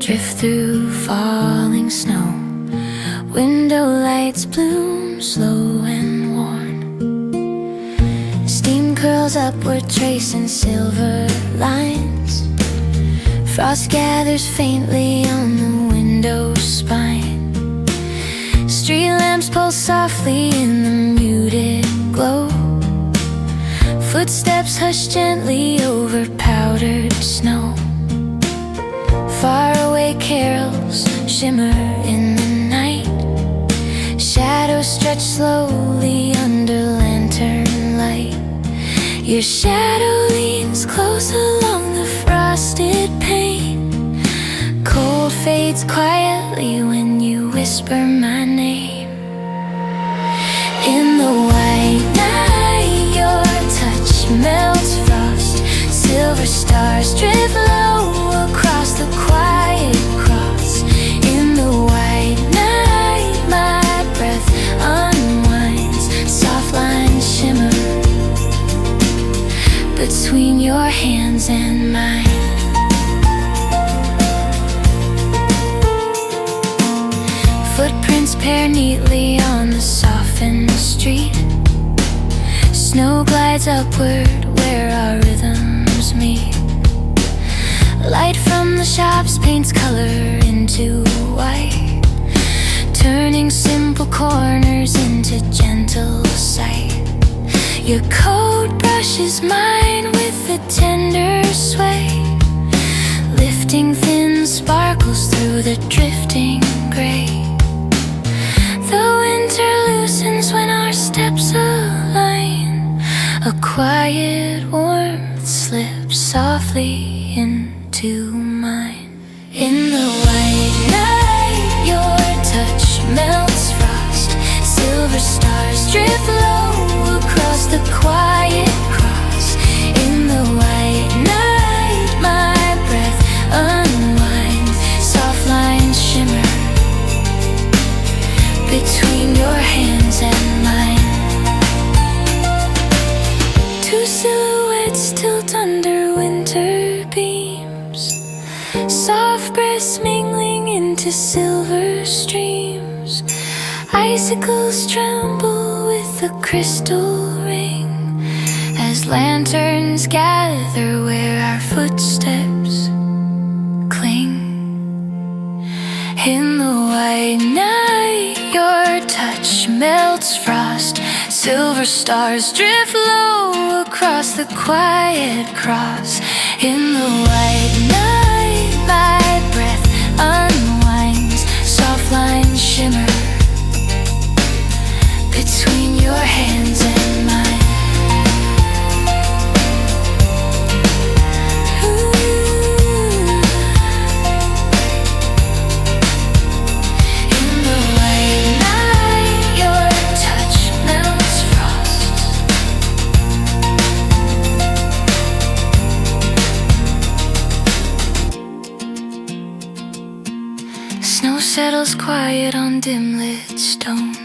drift through falling snow. Window lights bloom slow and worn. Steam curls upward tracing silver lines. Frost gathers faintly on the window spine. Street lamps pulse softly in the muted glow. Footsteps hush gently over powdered snow. Faraway carols shimmer in the night. Shadows stretch slowly under lantern light. Your shadow leans close along the frosted pane. Cold fades quietly when you whisper my name. In the white night, your touch melts frost. Silver stars drift low across the quiet cross. In the white night, my breath unwinds. Soft lines shimmer between your hands and mine. Footprints pair neatly on the softened street. Snow glides upward where our rhythms meet. Light from the shops paints color into white, turning simple corners into gentle sight. Your coat brushes mine with a tender sway, lifting thin sparkles through the drifting gray. The winter loosens when our steps align. A quiet warmth slips softly into mine. In the white night, your touch melts frost. Silver stars drift low across the quiet cross. In the white night, my breath unwinds. Soft lines shimmer between your hands and mine. Two silhouettes tilt under winter beams. Soft breaths mingling into silver streams. Icicles tremble with a crystal ring as lanterns gather where our footsteps cling. In the white night, your touch melts frost. Silver stars drift low across the quiet cross. In the white night, my breath unwinds. Soft lines shimmer between your hands and mine. In the white night, your touch melts frost. Snow settles quiet on dim-lit stone.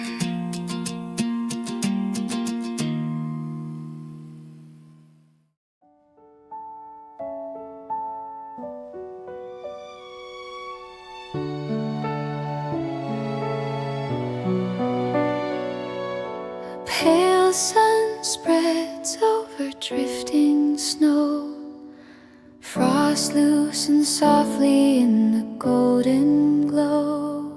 Pale sun spreads over drifting snow. Frost loosens softly in the golden glow.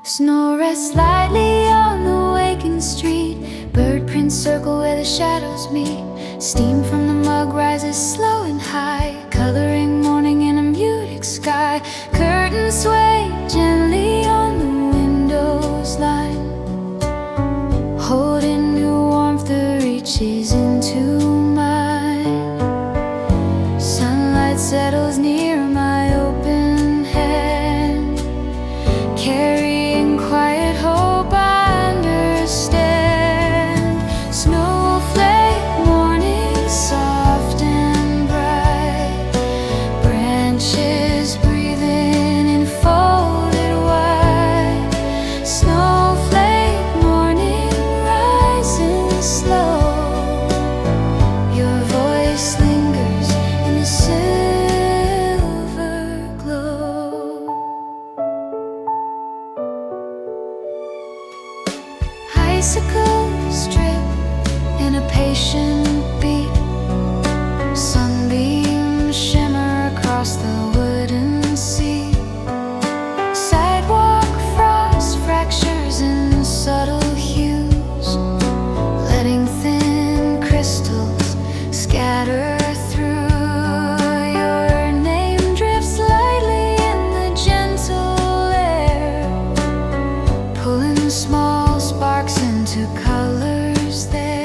Snow rests lightly on the waking street. Bird prints circle where the shadows meet. Steam from the mug rises slow and high, coloring morning in a muted sky. Curtains sway gently on the windows line, holding new warmth that reaches into mine. Sunlight settles near my open hand, carrying quiet hope I understand. Snowflake morning, soft and bright, branches breathing in fall. station beat. Sunbeams shimmer across the wooden seat. Sidewalk frost fractures in subtle hues, letting thin crystals scatter through. Your name drifts lightly in the gentle air, pulling small sparks into colors there.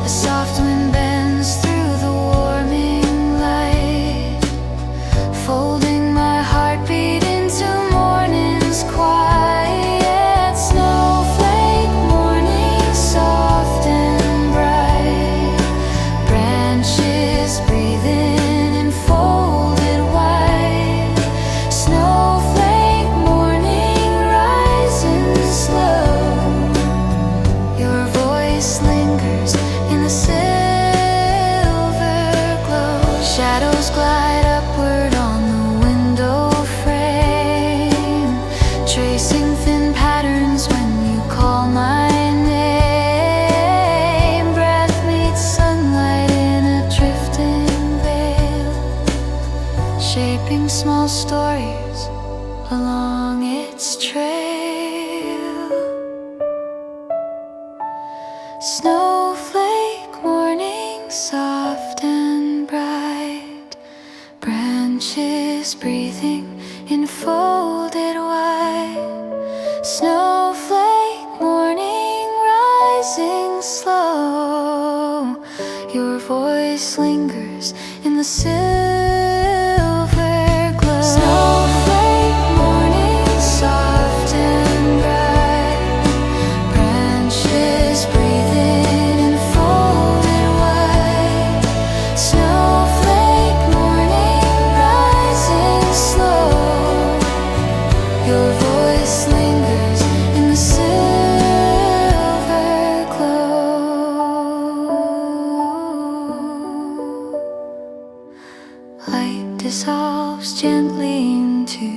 A soft wind bends through the warming light, folding my heartbeat into morning's quiet. Snowflake morning, soft and bright, branches breathing and folded wide. Snowflake morning, rising slow. Your voice lingers in the silver glow. Shadows glide upward on the window frame, tracing thin patterns when you call my name. Breath meets sunlight in a drifting veil, shaping small stories along its trail. Snowflake morning, soft and bright, branches breathing in folded wide. Snowflake morning, rising slow. Your voice lingers in the silver glow. Snowflake morning, soft and bright, branches breathing and folded wide. Snowflake morning, rising slow. Your voice lingers in the silver glow. Light dissolves gently into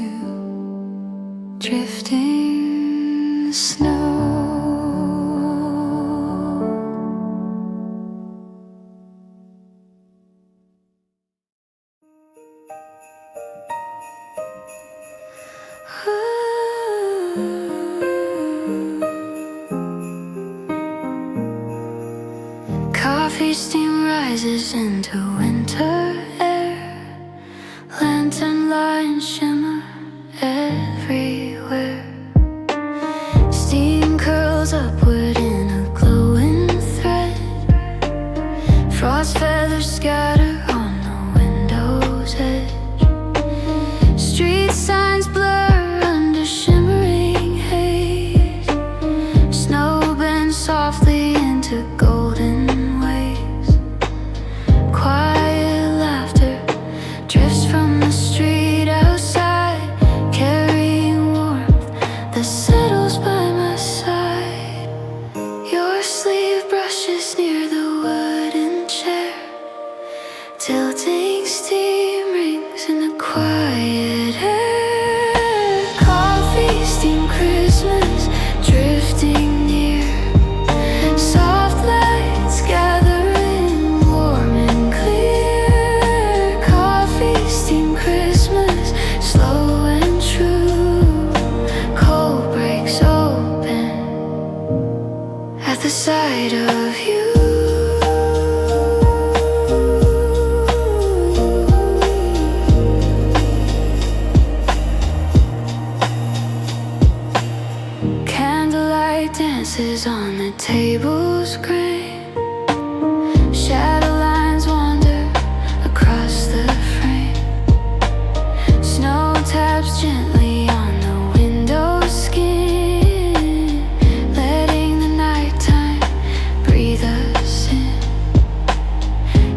drifting snow. Coffee steam rises into winter air. Lantern lights shimmer everywhere. Steam curls upward in a glowing thread. Frost feathers scatter on the window's edge. Street signs blur under shimmering haze. Snow bends softly into golden waves. Quiet laughter drifts from the street outside, carrying warmth that settles by my side. Your sleeve brushes near the wooden chair, tilting steam rings in the quiet air. Coffee, steam, Christmas, drifting near. Soft lights gathering, warm and clear. Coffee, steam, Christmas, slow and true. Cold breaks open at the sight of you. Candlelight dances on the table's grain. Shadow lines wander across the frame. Snow taps gently on the window skin, letting the nighttime breathe us in.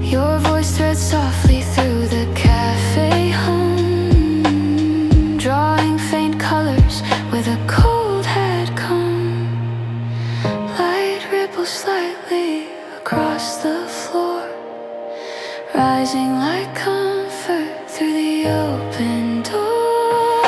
Your voice threads softly through the cafe hum, drawing faint colors where the cold had come. Light ripples slightly across the floor, rising like comfort through the open door.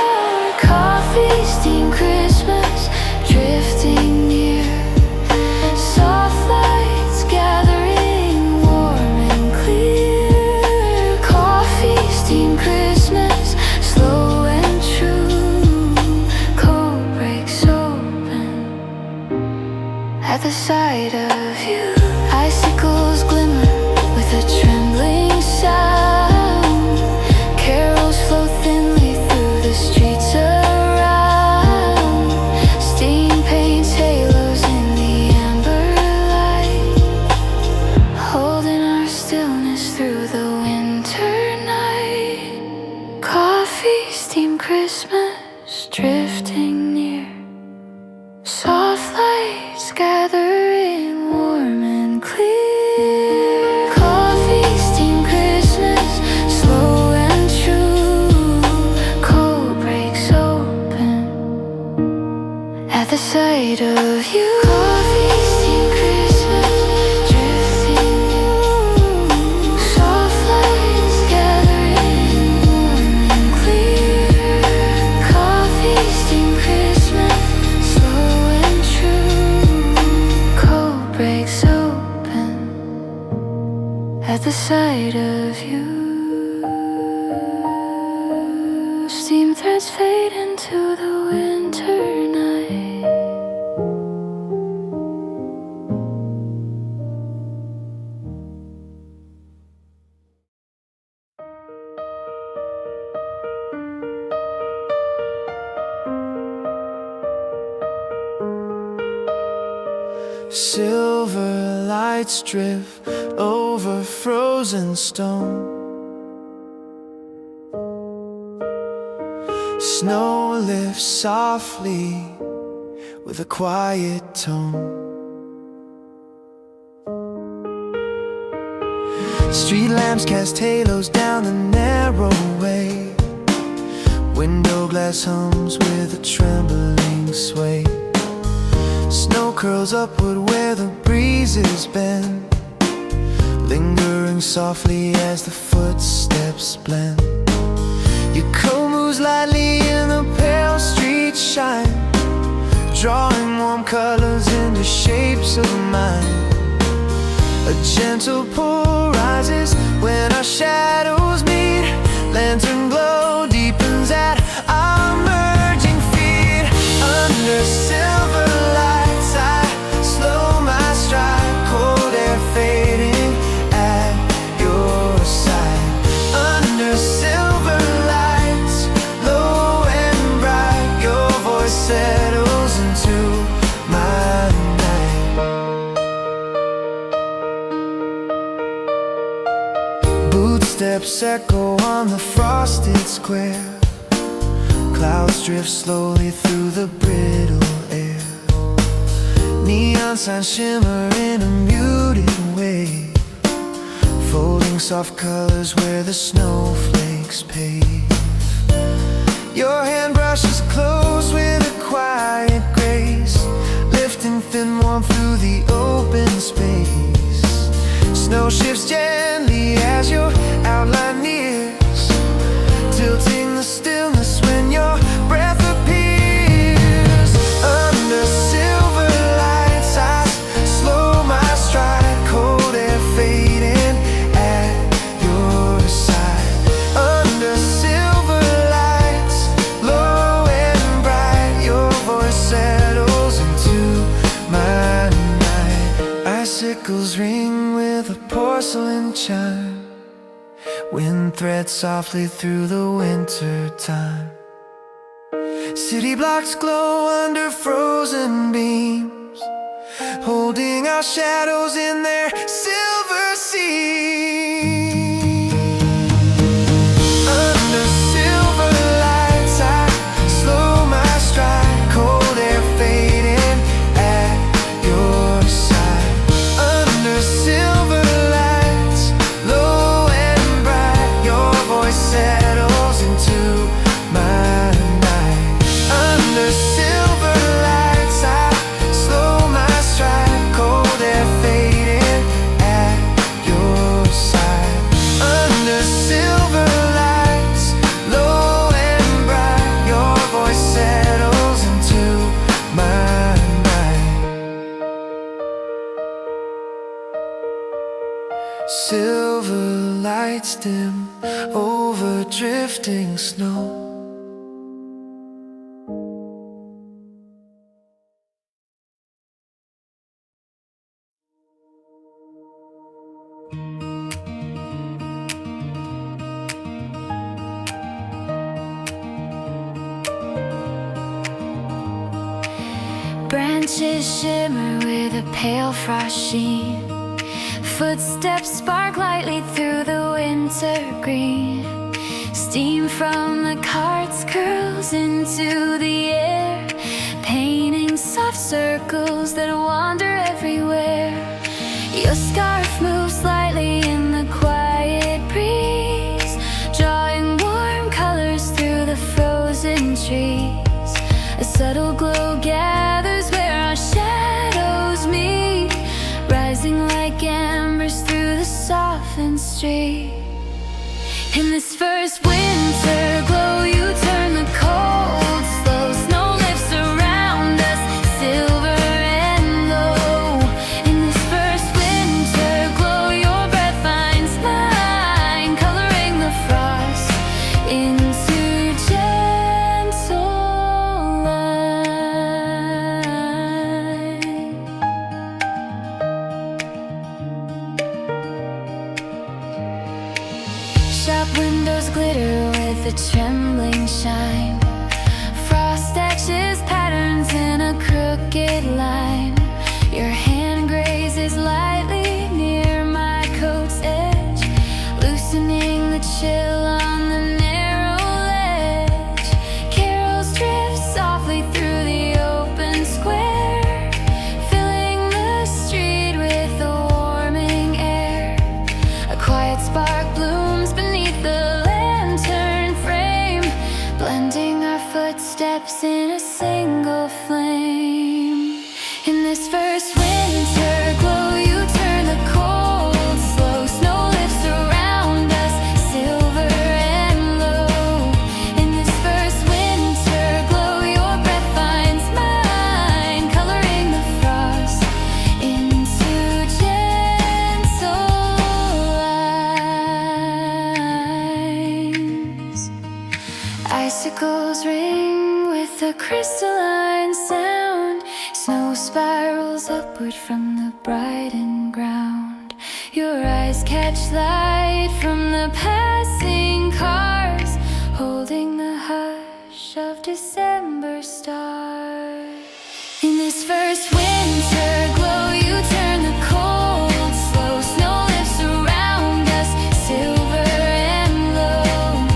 Coffee, steam, Christmas drifting near. Soft lights gathering warm and clear. Coffee, steam, Christmas, slow and true. Cold breaks open at the sight of you. Coffee, steam, Christmas drifting near. Soft lights gathering warm and clear. Coffee, steam, Christmas, slow and true. Cold breaks open at the sight of you. Steam threads fade into the winter night. Silver lights drift over frozen stone. Snow lifts softly with a quiet tone. Street lamps cast halos down the narrow way. Window glass hums with a trembling sway. Snow curls upward where the breezes bend, lingering softly as the footsteps blend. Your coat moves lightly in the pale street shine, drawing warm colors into shapes of mine. A gentle pull rises when our shadows meet. Lantern glow deepens at our merging feet. Under silver lights I slow my stride, cold air fading at your side. Under silver lights, low and bright, your voice settles into my night. Footsteps echo on the frosted square. Clouds drift slowly through the brittle air. Neon signs shimmer in a muted way, folding soft colors where the snowflakes pave. Your hand brushes close with a quiet grace, lifting thin warmth through the open space. Snow shifts gently as your outline nears, tilting the stillness when your breath appears. Under silver lights I slow my stride, cold air fading at your side. Under silver lights, low and bright, your voice settles into my night. Icicles ring with a porcelain chime, wind threads softly through the winter time. City blocks glow under frozen beams, holding our shadows in their silver seams. Under silver lights I slow my stride, cold air fading at your side. Under silver lights, low and bright, your voice settles into my night. Under silver lights I slow my stride, cold air fading at your side. Under silver lights, low and bright, your voice settles into my night. Silver lights dim over drifting snow. Branches shimmer with a pale frost sheen. Footsteps spark lightly through the winter green. Steam from the carts curls into the air, painting soft circles that wander everywhere. Your scarf moves slightly in the quiet breeze, drawing warm colors through the frozen trees. A subtle glow gathers where our shadows meet, rising like embers through the softened street. In this first winter glow, you turn the cold slow. Snow lifts around us, silver and low. In this first winter glow, your breath finds mine, coloring the frost into gentle light. Shop windows glitter with a trembling shine. Frost etches patterns in a crooked line. Your hand grazes lightly near my coat's edge, loosening the chill on the narrow ledge. Carols drift softly through the open square, filling the street with a warming air. A quiet spark blooms beneath the lantern frame, blending our footsteps in a single flame. In this first winter glow, you turn the cold slow. Snow lifts around us, silver and low. In this first winter glow, your breath finds mine, coloring the frost into gentle lines. Icicles ring with a crystalline sound. Snow spirals upward from the brightened ground. Your eyes catch light from the passing cars, holding the hush of December stars. In this first winter glow, you turn the cold slow. Snow lifts around us, silver and low.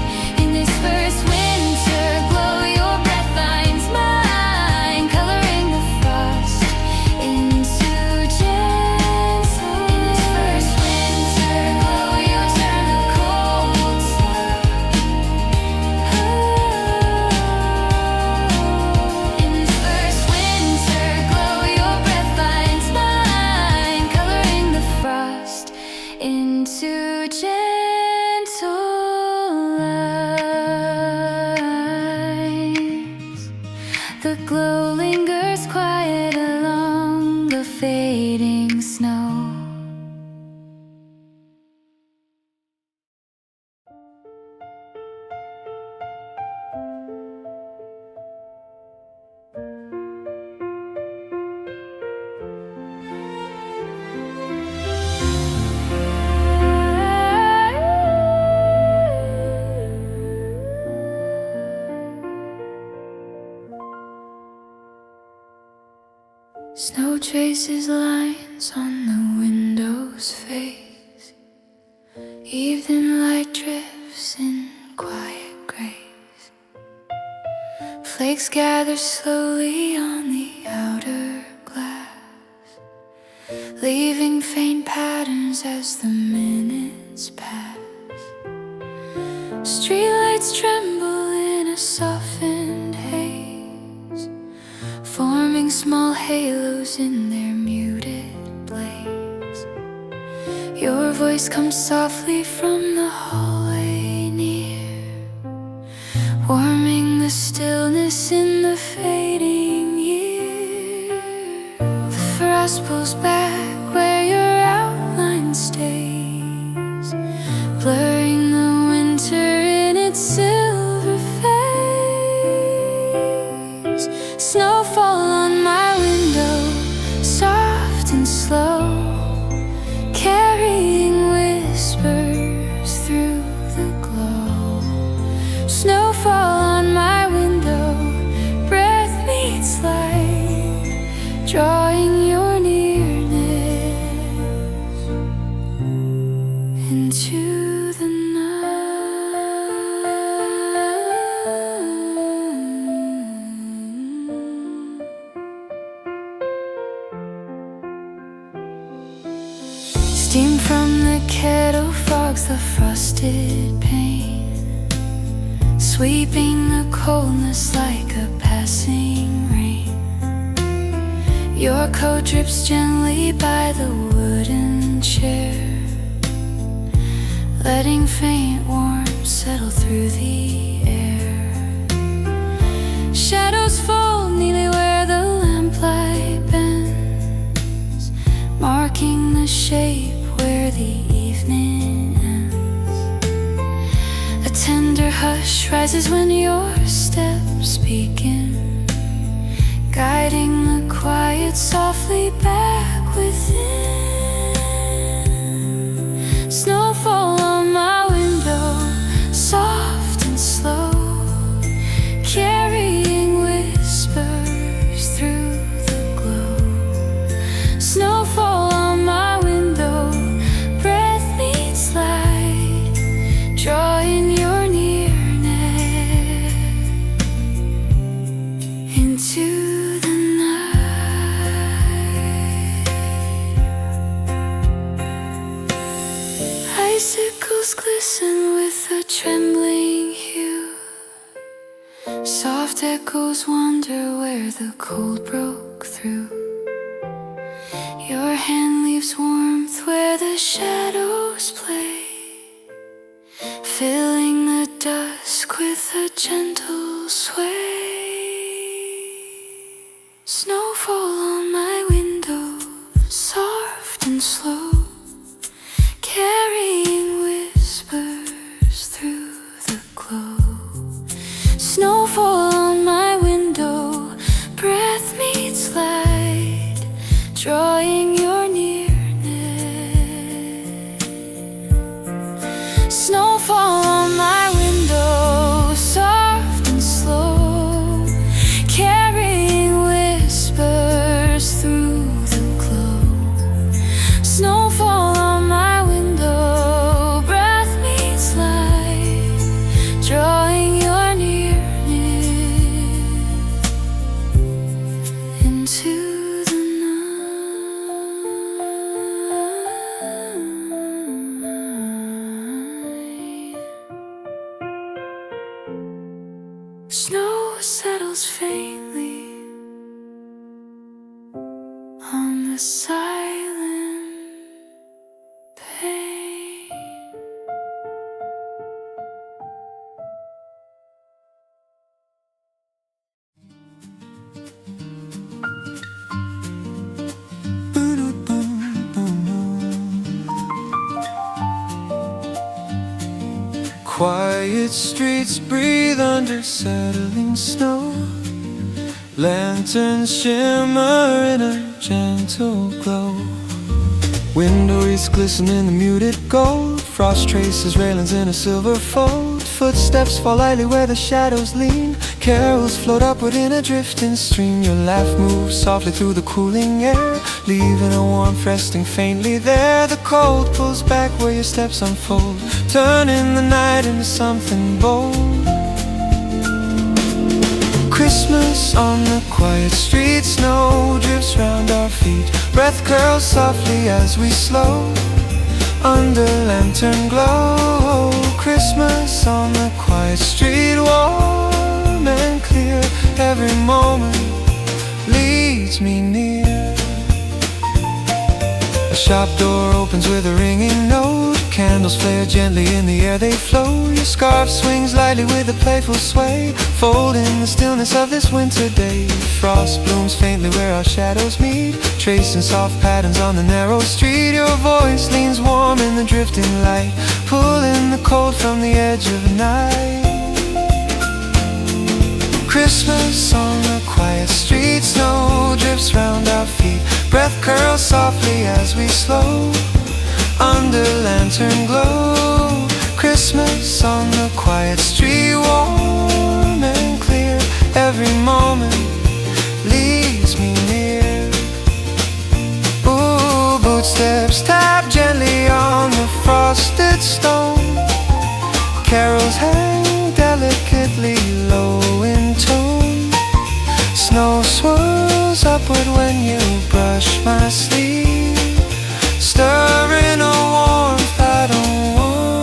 In this first winter glow, your breath finds mine, coloring the frost into gentle. In this first winter glow, you turn the cold slow. In this first winter glow, your breath finds mine, coloring the frost into gentle lines. The glow lingers quiet along the fading snow. Snow traces lines on the window's face. Evening light drifts in quiet grace. Flakes gather slowly on the outer glass, leaving faint patterns as the minutes pass. Streetlights tremble in a softened haze, forming small halos in their muted blaze. Your voice comes softly from the hallway near, warming the stillness in the fading year. The frost pulls back where your outline stays, blurring the winter in its silver face. Snowfall on my window, soft and slow, carrying whispers through the glow. Snowfall on my window, breath meets light, drawing your nearness into the night. walks the frosted pane, sweeping the coldness like a passing rain. Your coat drips gently by the wooden chair, letting faint warmth settle through the air. Shadows fall neatly where the lamplight bends, marking the shape where the evening ends. A tender hush rises when your steps begin, guiding the quiet softly back within. Snowfall on my window, soft and slow, carrying whispers through the glow. Snowfall on my window, breath meets light, drawing your nearness into the night. Icicles glisten with a trembling hue, soft echoes wander where the cold broke through. Your hand leaves warmth where the shadows play, filling the dusk with a gentle sway. Snowfall on my window, soft and slow, carrying whispers through the glow. Snowfall on my window, breath meets light, drawing your nearness. Snowfall on my window, soft and slow, carrying whispers through the glow. Snowfall on my window, breath meets light, drawing your nearness into the night. Snow settles faintly on the silent pane. Quiet streets breathe under settling snow. Lanterns shimmer in a gentle glow. Window wreaths glisten in the muted gold. Frost traces railings in a silver fold. Footsteps fall lightly where the shadows lean. Carols float upward in a drifting stream. Your laugh moves softly through the cooling air, leaving a warmth resting faintly there. The cold pulls back where your steps unfold, turning the night into something bold. Christmas on the quiet street, snow drips round our feet. Breath curls softly as we slow under lantern glow. Christmas on the quiet street, warm and clear. Every moment leads me near. A shop door opens with a ringing note. Candles flare gently in the air, they flow. Your scarf swings lightly with a playful sway, folding the stillness of this winter day. Frost blooms faintly where our shadows meet, tracing soft patterns on the narrow street. Your voice leans warm in the drifting light, pulling the cold from the edge of night. Christmas on the quiet street, snow drips round our feet. Breath curls softly as we slow under lantern glow. Christmas on the quiet street, warm and clear. Every moment leads me near. Ooh, footsteps tap gently on the frosted stone. Carols hang delicately low in tone. Snow swirls upward when you brush my sleeve, stirring a warmth I don't want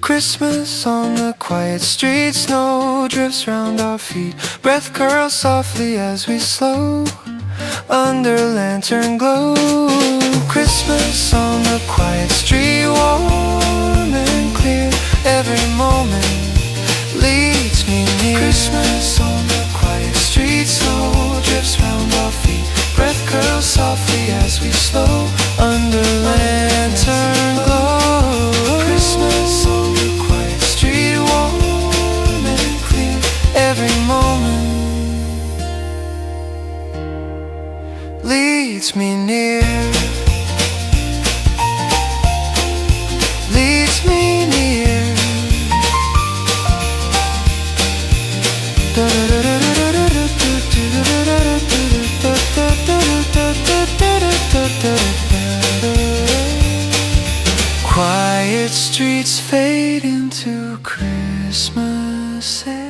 Christmas on the quiet street, snow drifts round our feet, breath curls softly as we slow under lantern glow. Christmas on the quiet street, warm and clear, every moment leads me near. Christmas on the quiet street, snow drifts round our feet, breath curls softly as we slow under lantern glow. Christmas on the quiet street, warm and clear, every moment leads me near. Leads me near. Quiet streets fade into Christmas air.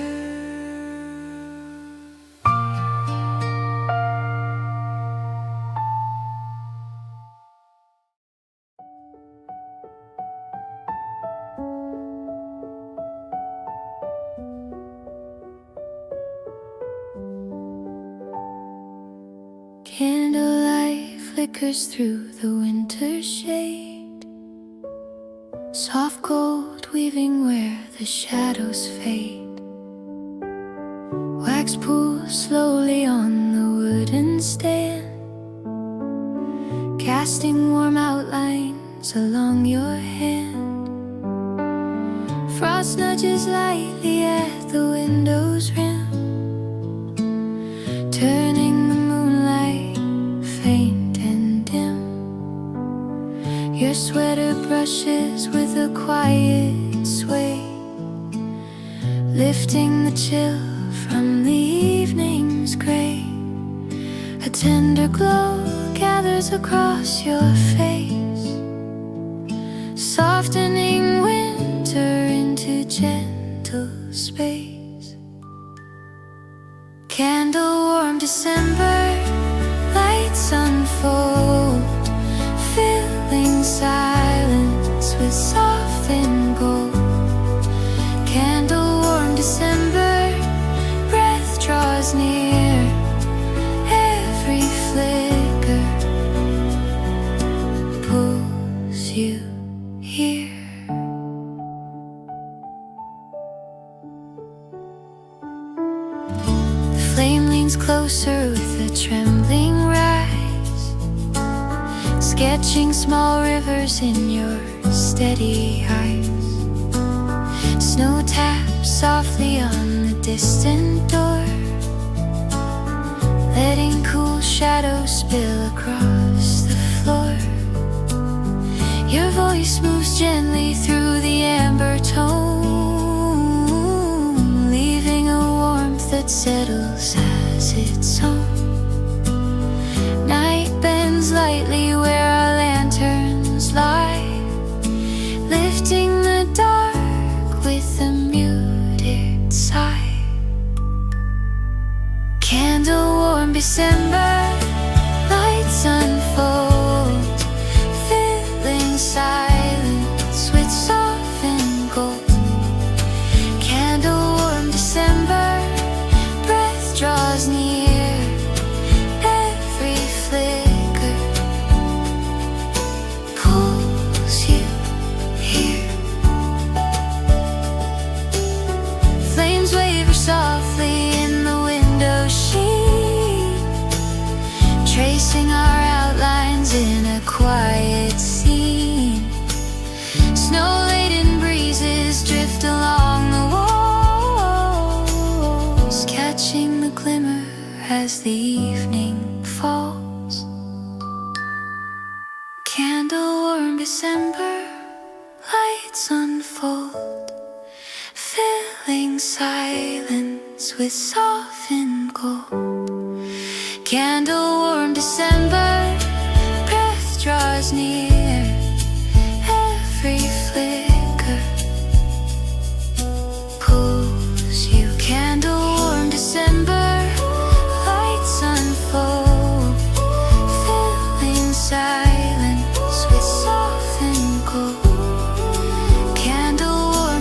Candlelight flickers through the winter shade, soft gold weaving where the shadows fade. Wax pools slowly on the wooden stand, casting warm outlines along your hand. Frost nudges lightly at the window's rim, turning the moonlight faint and dim. Your sweater brushes with a quiet sway, lifting the chill from the evening's gray. A tender glow gathers across your face, softening winter into gentle space. Candle-warm December lights unfold, filling silence with soft and gold. Candle-warm December, breath draws near, every flicker pulls you here. The flame leans closer with a trembling rise, sketching small rivers in your steady eyes. Snow taps softly on the distant door, letting cool shadows spill across the floor. Your voice moves gently through the amber tone, leaving a warmth that settles as its own. Night bends lightly where our lanterns lie, lifting the dark with a muted sigh. Candle-warm December lights unfold, filling silence with softened gold. Candle-warm December, breath draws near, every flicker pulls you here. Flames waver softly in the window sheen, tracing our outlines in a quiet scene. Snow-laden breezes drift along the walls, catching the glimmer as the evening falls. Candle-warm December lights unfold, filling silence with softened gold. Candle-warm December, breath draws near, every flicker pulls you. Candle-warm December, lights unfold, filling silence with softened gold. Candle-warm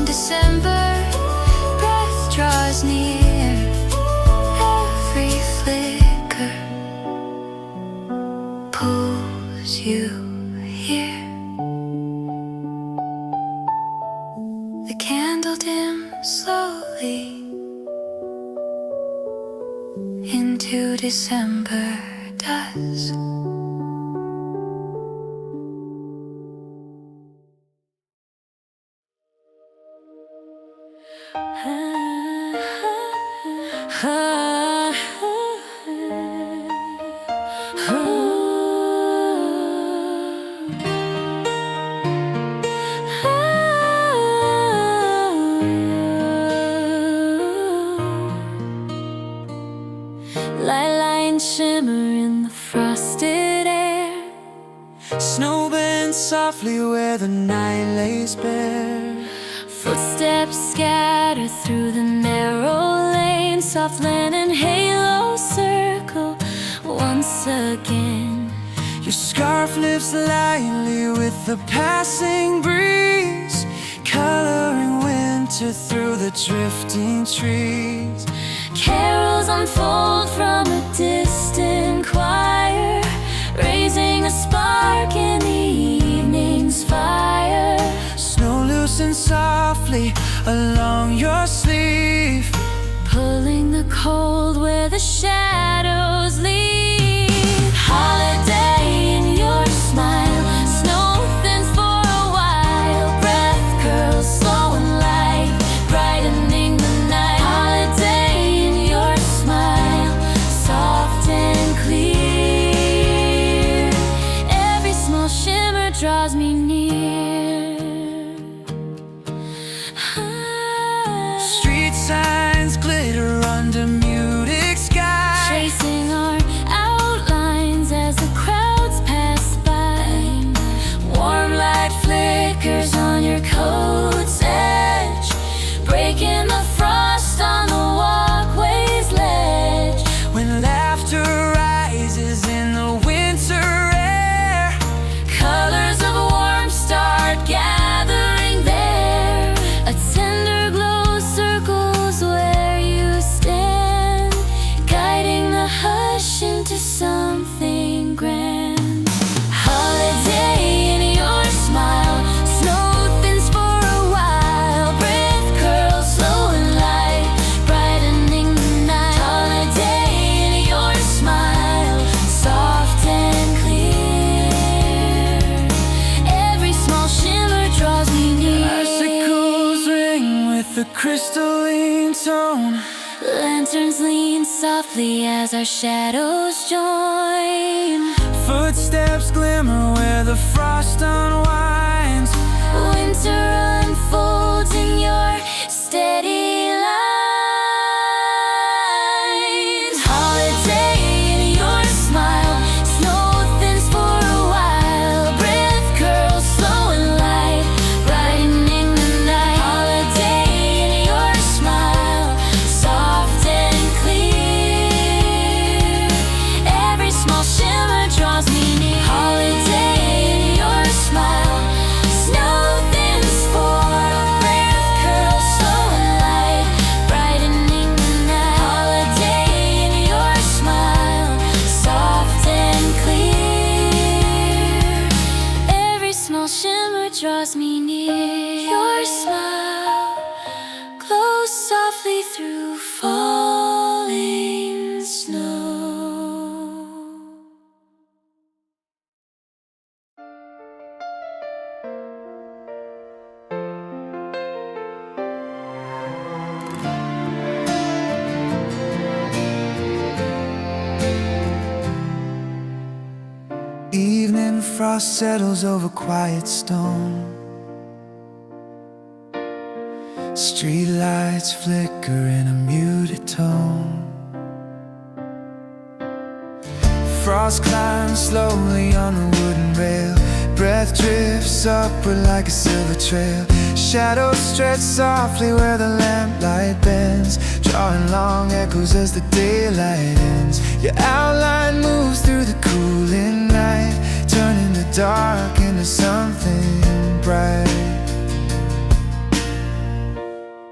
The candle dims slowly into December dusk. Light shimmer in the frosted air. Snow bends softly where the night lays bare. Footsteps scatter through the narrow lane. Soft linen halo circle once again. Your scarf lifts lightly with the passing breeze, coloring winter through the drifting trees. Carols unfold from a distant choir, raising a spark in the evening's fire. Snow loosens softly along your sleeve, Pulling the cold where the shadows leave. Holiday in your smile. Snow thins for a while. Breath curls slow and light, brightening the night. Holiday in your smile, soft and clear. Every small shimmer draws me near. street signs glitter under muted skies. Chasing our outlines as the crowds pass by. Warm light flickers on your coat's edge, breaking the frost on the walkway's ledge. When laughter rises in the winter air, Colors of warmth start gathering there. A tender glow circles where you stand, guiding the hush into something grand. Holiday in your smile. Snow thins for a while. Breath curls slow and light, brightening the night. Holiday in your smile, soft and clear. Every small shimmer draws me near. icicles ring with the crystalline tone. Lanterns lean softly as our shadows join. Footsteps glimmer where the frost unwinds. Winter unfolds in your steady lines. Holiday in your smile. Snow thins for a while. Breath curls slow and light, brightening the night. Holiday in your smile, soft and clear. Every small shimmer draws me near. Holiday in your smile. Snow thins for a breath curls slow and light, brightening the night. Holiday in your smile, soft and clear. Every small shimmer draws me near. Your smile glows softly through falling snow. Evening frost settles over quiet stone. Street lights flicker in a muted tone. Frost climbs slowly on the wooden rail. Breath drifts upward like a silver trail. Shadows stretch softly where the lamplight bends, drawing long echoes as the daylight ends. Your outline moves through the cooling night, turning the dark into something bright.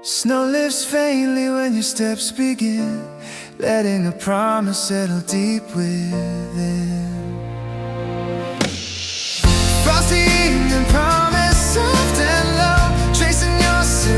Snow lifts faintly when your steps begin, letting a promise settle deep within. Frosty evening promise, soft and low, tracing your silhouette.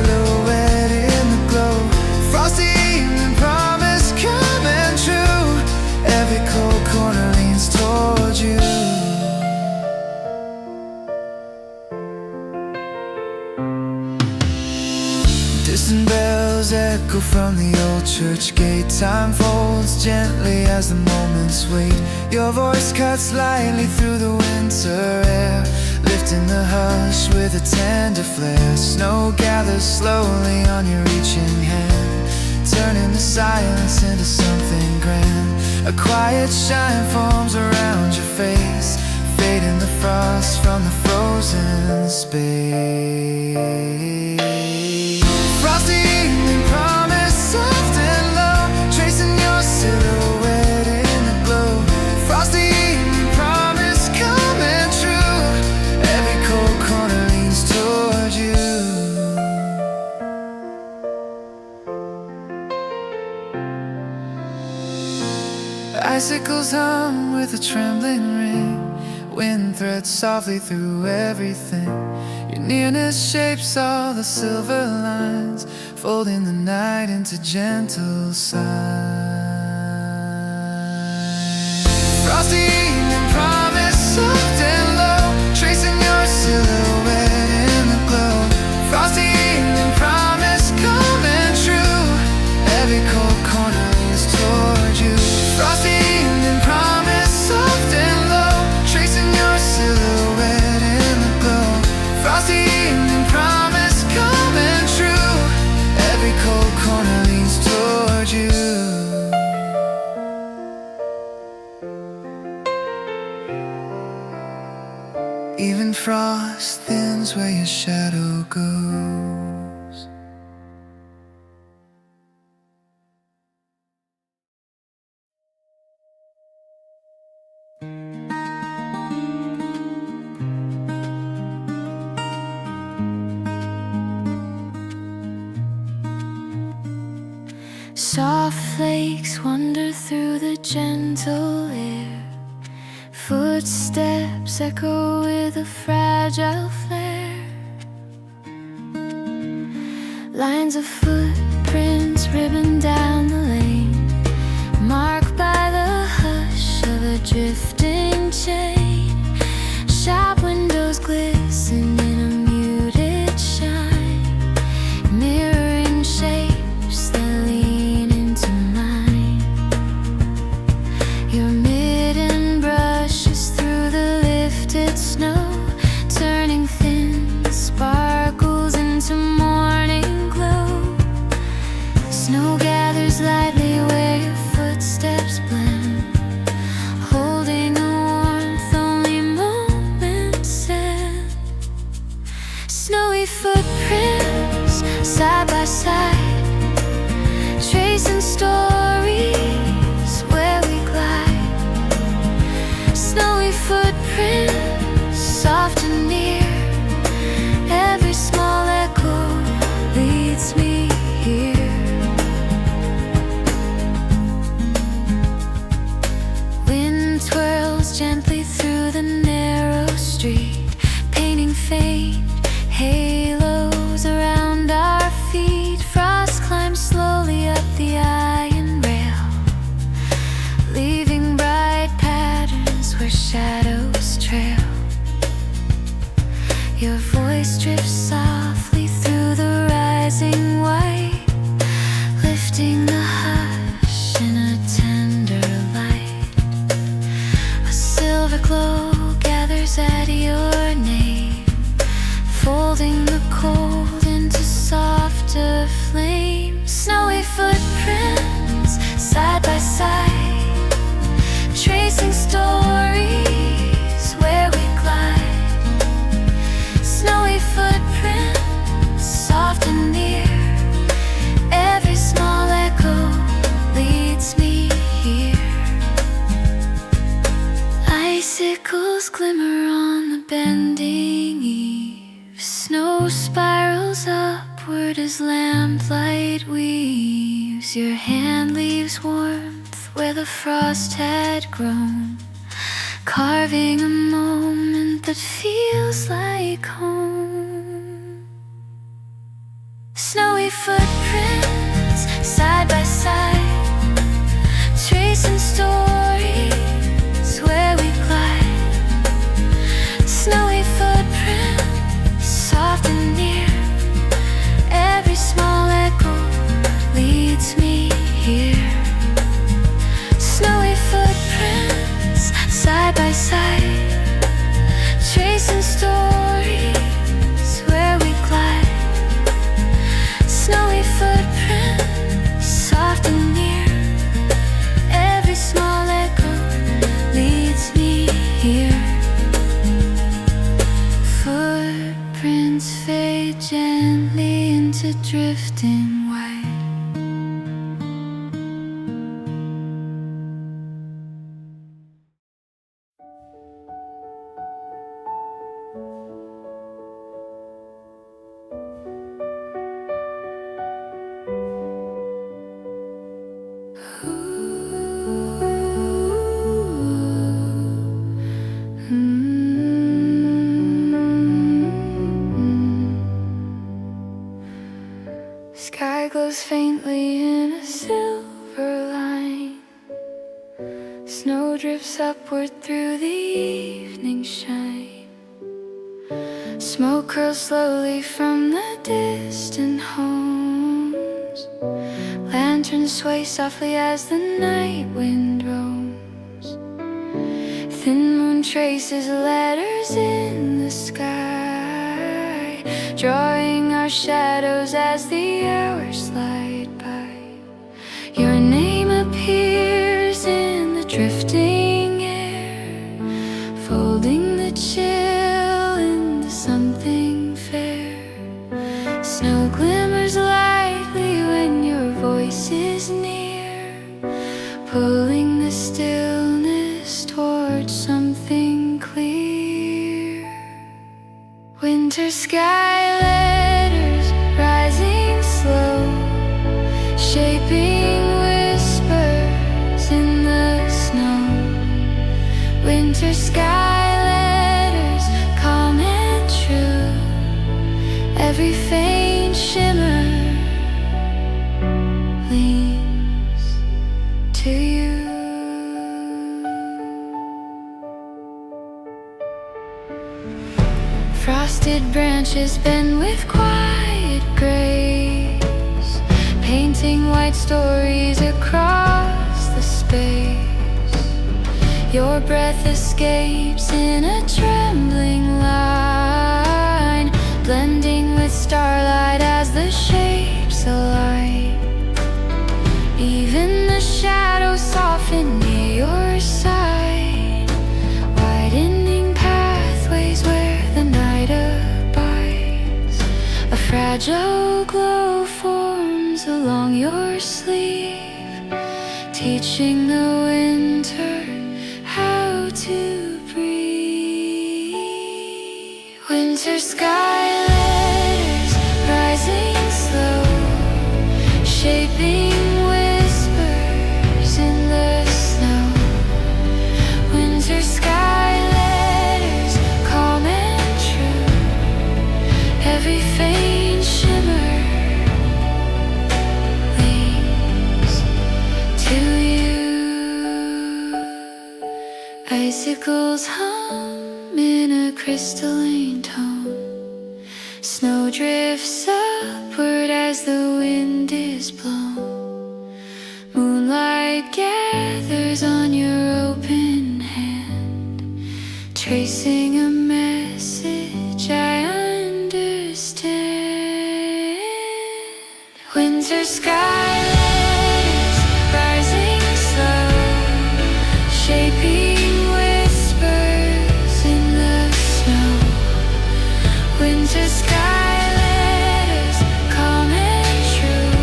Distant bells echo from the old church gate. Time folds gently as the moments wait. Your voice cuts lightly through the winter air, lifting the hush with a tender flare. Snow gathers slowly on your reaching hand, turning the silence into something grand. A quiet shine forms around your face, fading the frost from the frozen space. Frosty evening promise, soft and low, tracing your silhouette in the glow. Frosty evening promise coming true, every cold corner leans toward you. Icicles hum with a trembling ring, wind threads softly through everything. Your nearness shapes all the silver lines, folding the night into gentle sighs. Frosty evening promise, soft and low, tracing your silhouette in the glow. Frosty evening promise coming true, every cold corner leans toward you. Frosty evening promise, soft and low, tracing your silhouette in the glow. Frosty evening promise coming true, every cold corner leans toward you. Even frost thins where your shadow goes. Soft flakes wander through the gentle air, footsteps echo with a fragile flare. Lines of footprints ribbon down the lane, marked by the hush of a drifting chain. Shop windows glisten in a muted shine, mirroring shapes that lean into mine. Your midden brushes through the lifted snow, turning thin sparkles into morning glow. Snow gathers lightly where your footsteps blend, holding a warmth only moments send. Snowy footprints side by side, tracing stories where we glide. Snowy footprints, soft and near, every small echo leads me here. Wind twirls gently through the narrow street, painting faint halos around our feet. Frost climbs slowly up the iron rail, leaving bright patterns where shadows trail. Your voice drifts softly through the rising white, lifting the hush in a tender light. A silver glow gathers at your name, folding the cold into softer flames. Snowy footprints side by side, tracing stories where we glide. Snowy footprints, soft and near, every small echo leads me here. Icicles glimmer on the bending eve, snow spirals upward as lamplight weaves. Your hand leaves warmth where the frost had grown, carving a moment that feels like home. Snowy footprints side by side, tracing stories where we glide. Snowy footprints, soft and near, every small gently into drifting white. Sky glows faintly in a silver line. Snow drifts upward through the evening shine. Smoke curls slowly from the distant homes. Lanterns sway softly as the night wind roams. Thin moon traces letters in the sky, drawing our shadows as the hours slide by. Your name appears in the drifting air, folding the chill into something fair. Snow glimmers lightly when your voice is near, pulling the stillness towards something clear. Winter sky letters rising slow, shaping whispers in the snow. Winter sky letters calm and true, every faint shimmer leans to you. Frosted branches bend with quiet grace, painting white stories across the space. Your breath escapes in a trembling line, blending with starlight as the shapes align. Even the shadows soften near your side, widening pathways where the night abides. A fragile glow forms along your sleeve, teaching the winter how to breathe. Winter sky letters rising slow, shaping whispers in the snow. Winter sky letters calm and true, every faint shimmer leads to you. Icicles hum in a crystalline tone. Snow drifts upward as the wind is blown. Moonlight gathers on your open hand, tracing a message I understand. Winter sky letters rising slow, shaping whispers in the snow. Winter sky letters calm and true,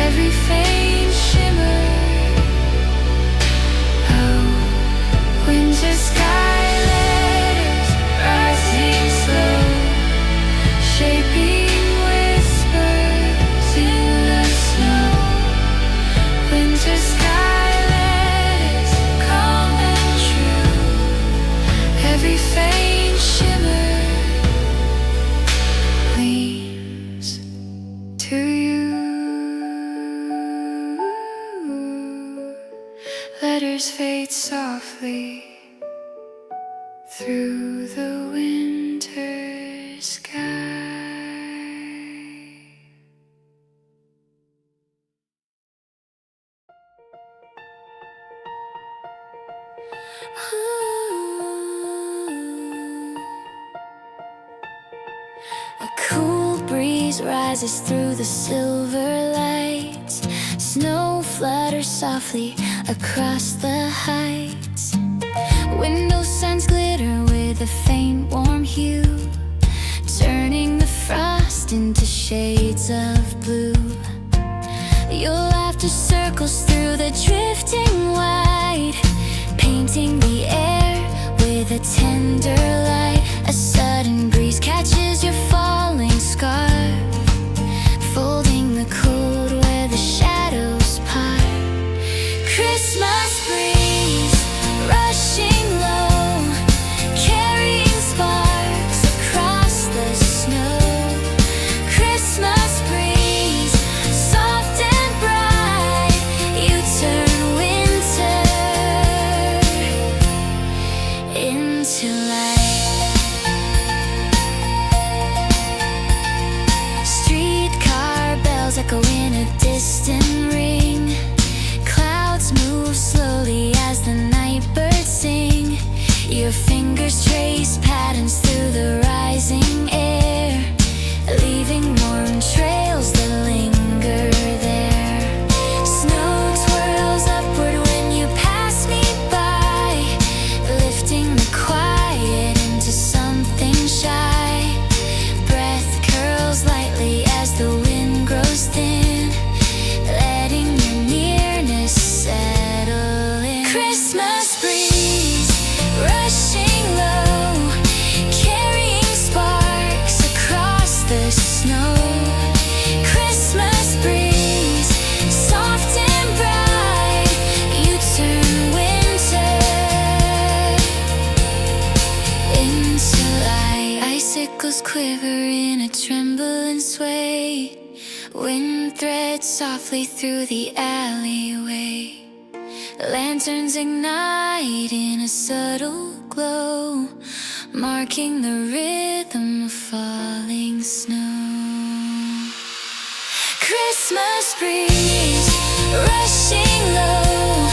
every faint shimmer. Oh, winter sky letters rising slow, shaping whispers in the snow. Winter sky letters calm and true, every faint shimmer leans to you. Letters fade softly through the winter sky. A cool breeze rises through the silver lights. Snow flutters softly across the heights. Window signs glitter with a faint warm hue, turning the washed into shades of blue. Your laughter circles through the drifting white, painting the air with a tender light. A sudden breeze catches your falling scarf, folding the cold where the shadows part. Christmas breeze rushing low, carrying sparks across the snow. Christmas breeze, soft and bright, you turn winter into light. Streetcar bells echo in a distant ring. Clouds move slowly as the night birds sing. Your fingers trace patterns through the rising air, leaving warm trails that linger there. Snow twirls upward when you pass me by, lifting the quiet into something shy. Breath curls lightly as the wind grows thin, letting your nearness settle in. Christmas breeze rushing low, carrying sparks across the snow. Christmas breeze, soft and bright, you turn winter into light. Icicles quiver in a tremble and sway, wind threads softly through the alleyway. Lanterns ignite in a subtle glow, marking the rhythm of falling snow. Christmas breeze rushing low,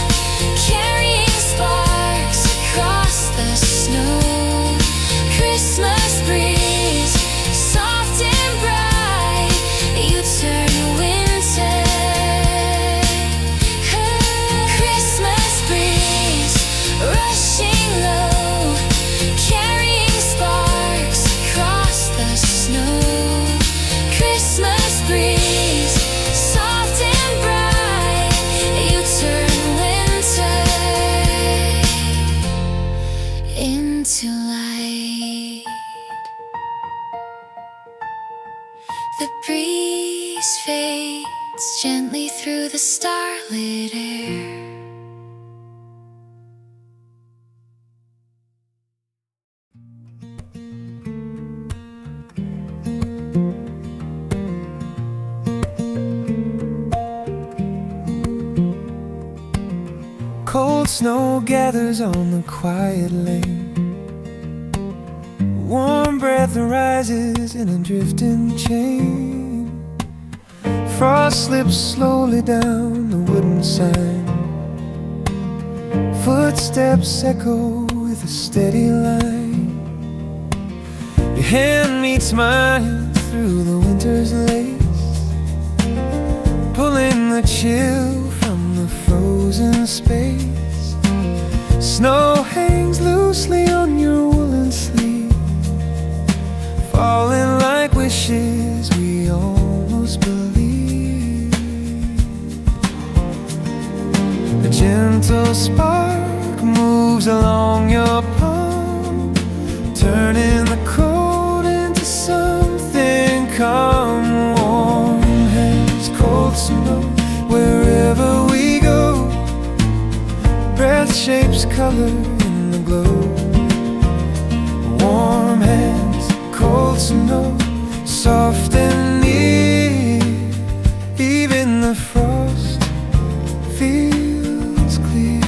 carrying sparks across the snow. Christmas breeze, soft and bright, you turn winter. Christmas breeze rushing low, carrying sparks across the snow. Christmas breeze, soft and bright, you turn winter into light. The breeze fades gently through the starlit air. Cold snow gathers on the quiet lane. Warm breath rises in a drifting chain. Frost slips slowly down the wooden sign. Footsteps echo with a steady line. Your hand meets mine through the winter's lace, pulling the chill from the frozen space. Snow hangs loosely on your woolen sleeve, falling like wishes we almost believe. A gentle spark moves along your palm, turning the cold into something calm. Warm hands, cold snow, wherever we go. Breath shapes color in the glow. Warm hands, cold snow, soft and near. Even the frost feels clear.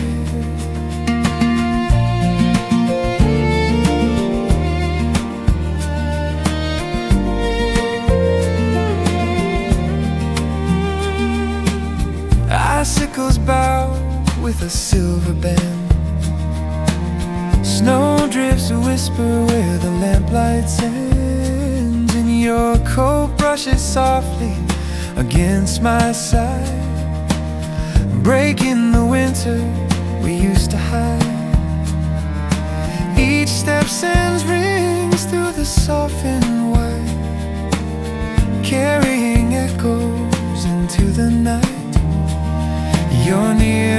Icicles bow with a silver band. Snow drifts whisper where the lamplights end, and your coat brushes softly against my side, breaking the winter we used to hide. Each step sends rings through the softened white,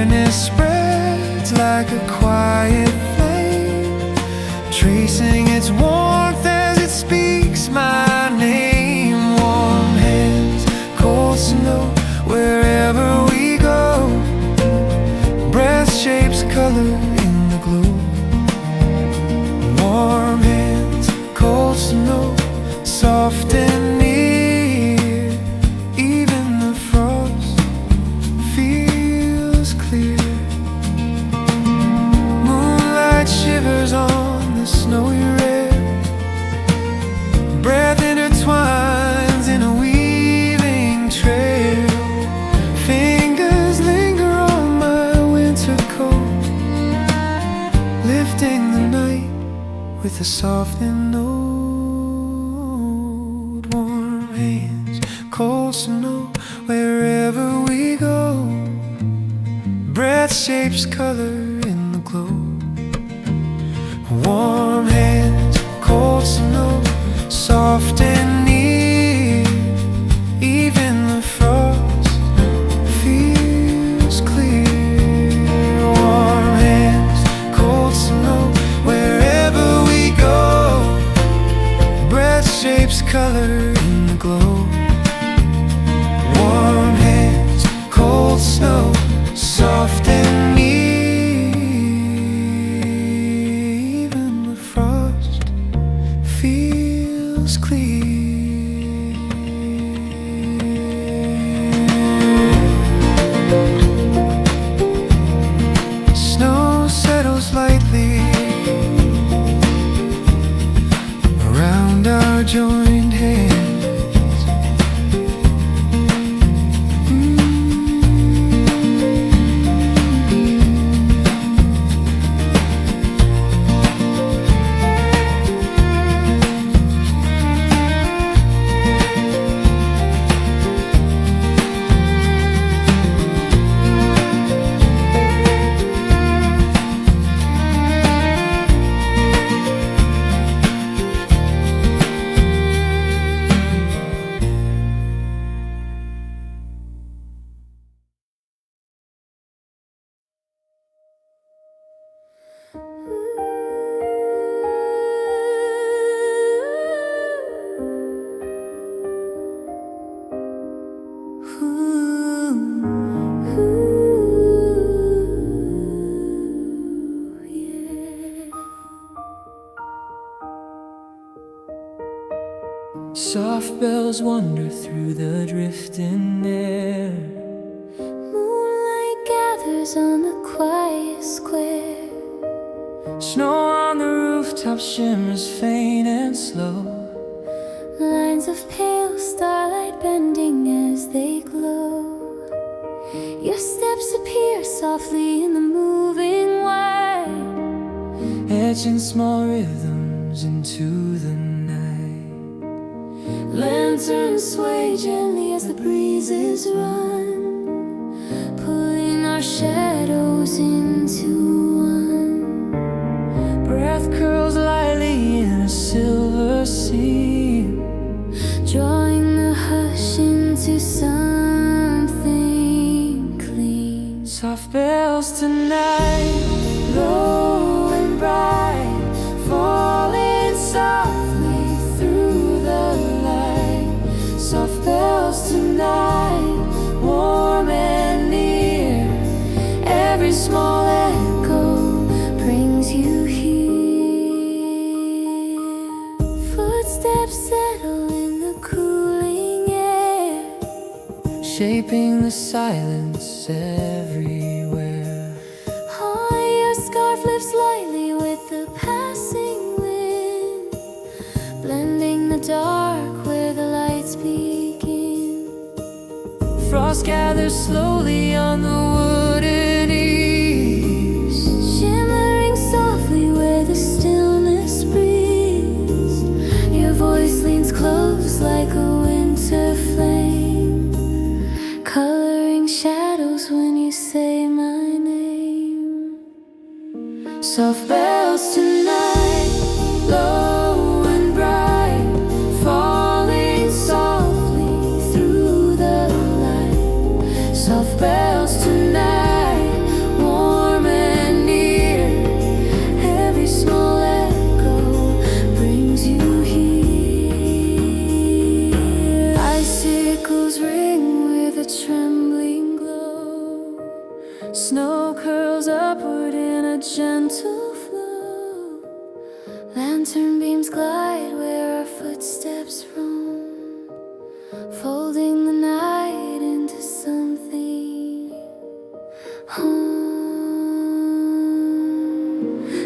awareness spreads like a quiet flame, tracing its warmth as it speaks my name. Warm hands, cold snow, wherever we go. Breath shapes color in the glow. Warm hands, cold snow, soft and near. Even the frost feels clear. Moonlight shivers on the snowy rail. Breath intertwines in a weaving trail. Fingers linger on my winter coat, lifting the night with a softened note. Warm hands, cold snow, wherever we go. Breath shapes color in the glow. Warm hands, cold snow, soft and near. Even the frost feels clear. Warm hands, cold snow, wherever we go. Breath shapes color in the glow. Warm hands, cold snow, soft and near. Even the frost feels clear. Snow settles lightly around our joined hands. Soft bells wander through the drifting air. Moonlight gathers on the quiet square. Snow on the rooftop shimmers faint and slow. Lines of pale starlight bending as they glow. Your steps appear softly in the moving white, Etching small rhythms into the night. lanterns sway gently as the breezes run, pulling our shadows into one. Breath curls lightly in a silver seam, Drawing the hush into something clean. soft bells tonight, low and bright, falling softly through the light. Soft bells tonight, warm and near. Every small echo brings you here. Footsteps settle in the cooling air, shaping the silence everywhere. Your scarf lifts lightly with the passing wind, blending the dark where the lights begin. Frost gathers slowly on the wooden eaves, Shimmering softly where the stillness breathes. Your voice leans close like a winter flame, coloring shadows when you say my name. soft bells tonight, low and bright, falling softly through the light. Soft bells tonight, folding the night into something home.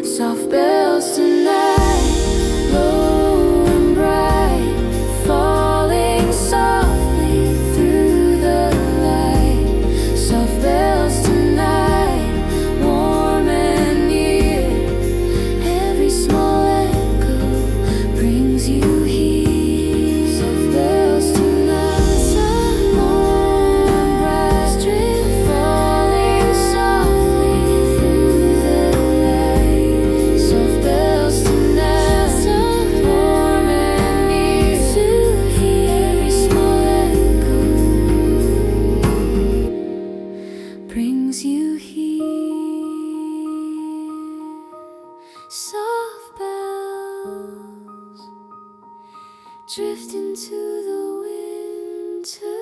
Soft bells tonight, low and bright, falling softly through the light. Soft bells tonight, warm and near, every small echo brings you here. Soft bells tonight, warm and bright, falling softly through the light. Soft bells tonight, warm and near, every small echo brings you here. Soft bells drift into the winter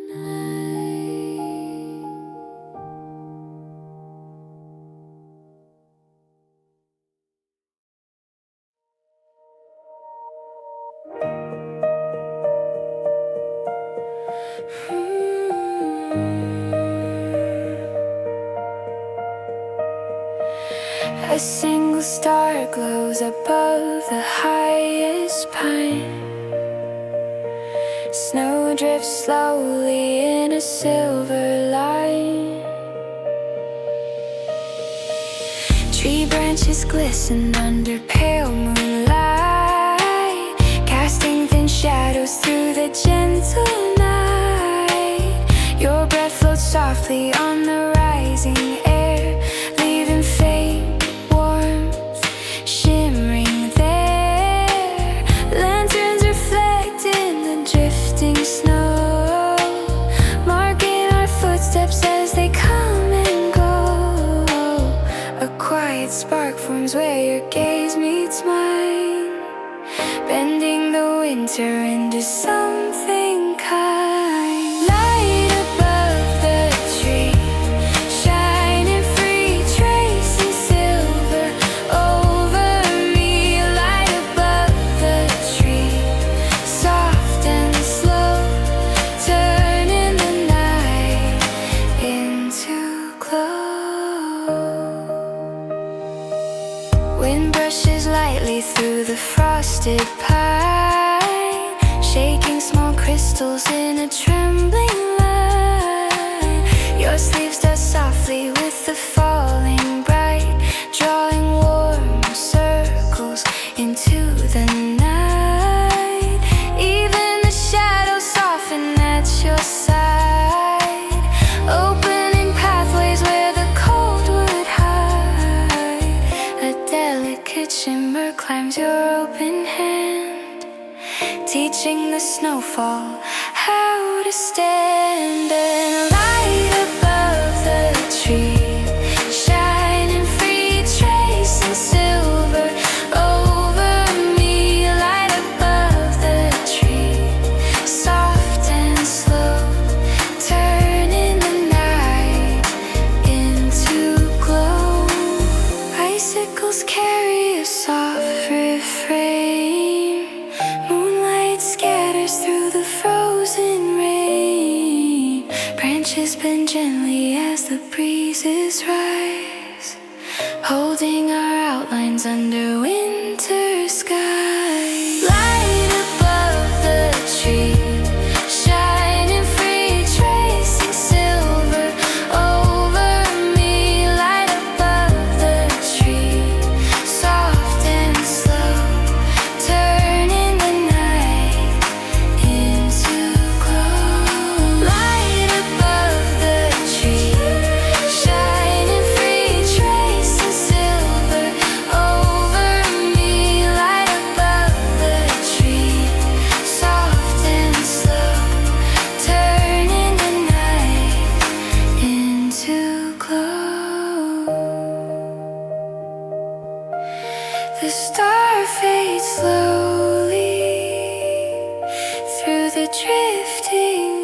night. A single star glows above the highest pine. Snow drifts slowly in a silver line. Tree branches glisten under pale moonlight, casting thin shadows through the gentle night. Your breath floats softly on the rising air, leaving faint warmth shimmering there. Lanterns reflect in the drifting snow, marking our footsteps as they come and go. A quiet spark forms where your gaze meets mine, bending the winter into something kind. Light above the tree, shining free, tracing silver over me. Light above the tree, soft and slow, turning the night into glow. Wind brushes lightly through the frosted pine, shaking small crystals in a trembling line. Your sleeves dust softly with the falling bright, drawing warm circles into the night. Even the shadows soften at your side, opening pathways where the cold would hide. A delicate shimmer climbs your open hand, teaching the snowfall how to stand. And light above the tree, shining free, tracing silver over me. Light above the tree, soft and slow, turning the night into glow. Icicles carry a soft refrain, moonlight scatters through the frozen rain. Branches bend gently as the breezes rise, holding our outlines under winter skies. Light above the tree, shining free, tracing silver over me. Light above the tree, soft and slow, turning the night into glow. Light above the tree, shining free, tracing silver over me. Light above the tree, soft and slow, turning the night into glow. The star fades slowly through the drifting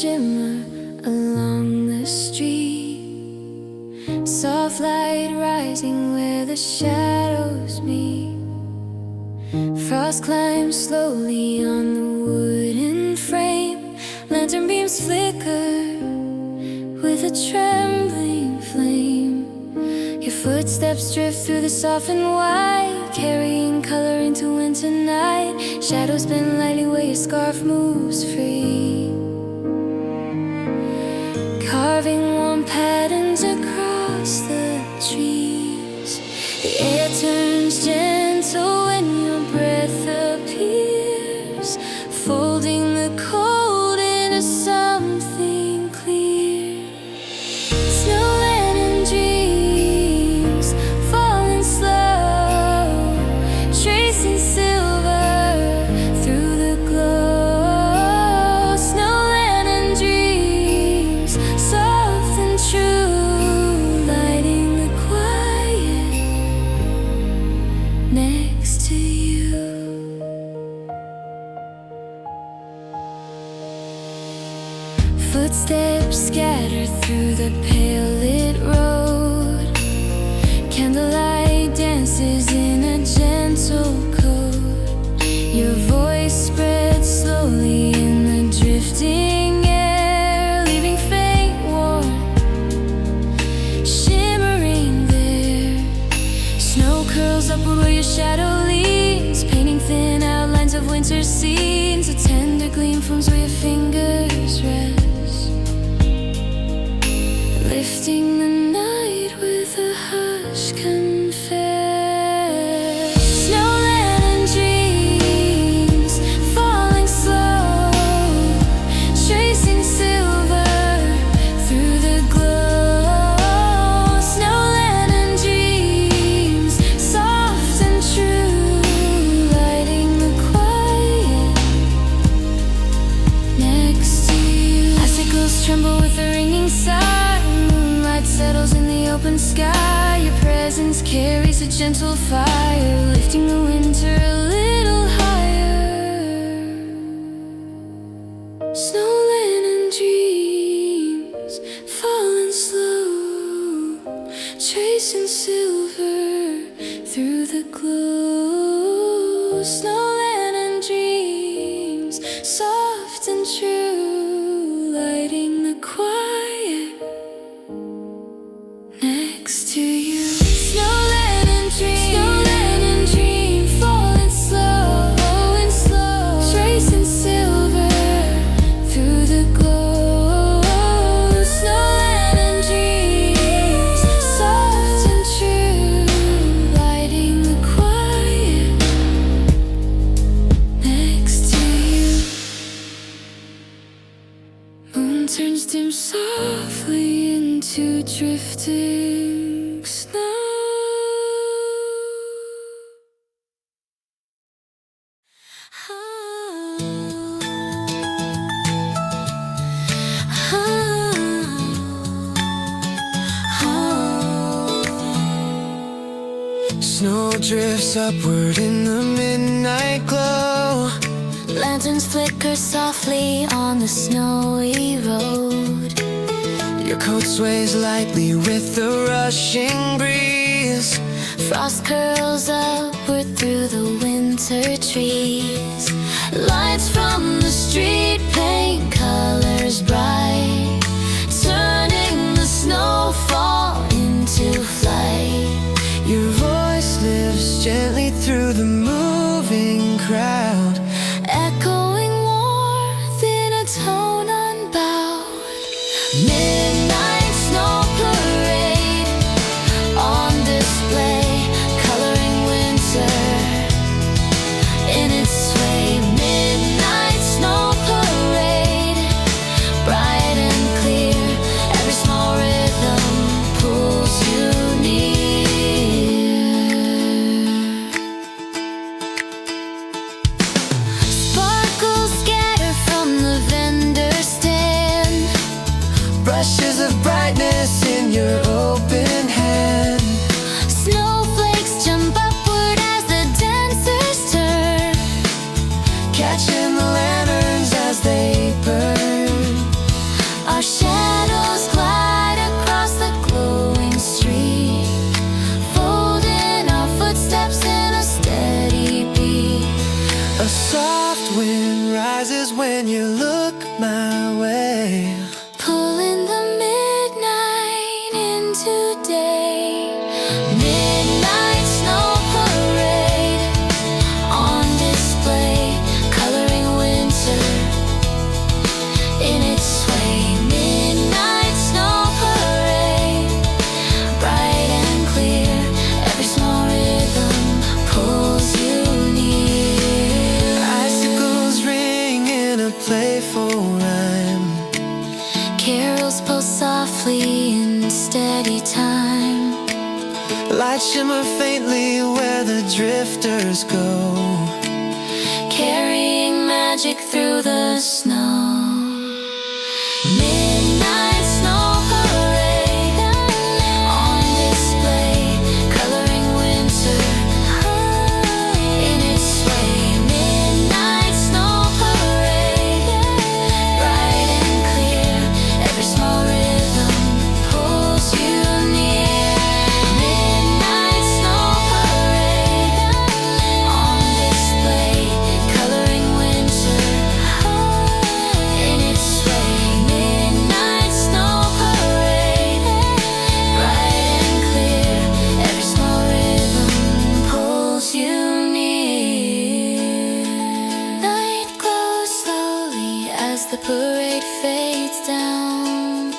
shimmer along the street. Soft light rising where the shadows meet. Frost climbs slowly on the wooden frame. Lantern beams flicker with a trembling flame. Your footsteps drift through the softened white, carrying color into winter night. Shadows bend lightly where your scarf moves free, carving warm patterns across the trees. The air turns gentle when your breath appears, folding the cold into something clear. Snow and dreams falling slow, tracing silver through the glow. Snowland and dreams, soft and true, lighting the quiet next to you. Footsteps scatter through the pale lit road. Candlelight dances in a gentle code. Your voice spreads slowly in the drifting air, leaving faint warmth shimmering there. Snow curls upward where your shadow leans, painting thin outlines of winter scenes. A tender gleam forms where your fingers rest, lifting the night with a hush confess. Snowland and dreams falling slow, tracing silver through the glow. Snowland and dreams, soft and true, lighting the quiet next to you. Icicles tremble with a ringing sigh. Moonlight settles in the open sky. Your presence carries a gentle fire, lifting the winter a little higher. Snowland and dreams falling slow, tracing silver through the glow. Snowland and dreams, soft and true, lighting the quiet next to you. Snowland and dream, falling slow, tracing silver through the glow. Snowland and dreams, soft and true, lighting the quiet next to you. Moon turns dim softly into drifting snow. Snow drifts upward in the midnight glow. Lanterns flicker softly on the snowy road. Your coat sways lightly with the rushing breeze. Frost curls upward through the winter trees. Lights from the street paint colors bright, turning the snowfall into flight. Your voice lifts gently through the moving crowd, Echoing warmth in a tone unbowed. Midnight snow parade on display, coloring winter in its sway. Midnight snow parade, bright and steady in steady time. Lights shimmer faintly where the drifters go, Carrying magic through the snow. Midnight snow parade on display, coloring winter in its sway. Midnight snow parade, bright and clear, every small rhythm pulls you near. Midnight snow parade on display, coloring winter in its sway. Midnight snow parade, bright and clear, every small rhythm pulls you near. Night glows slowly as the parade fades down.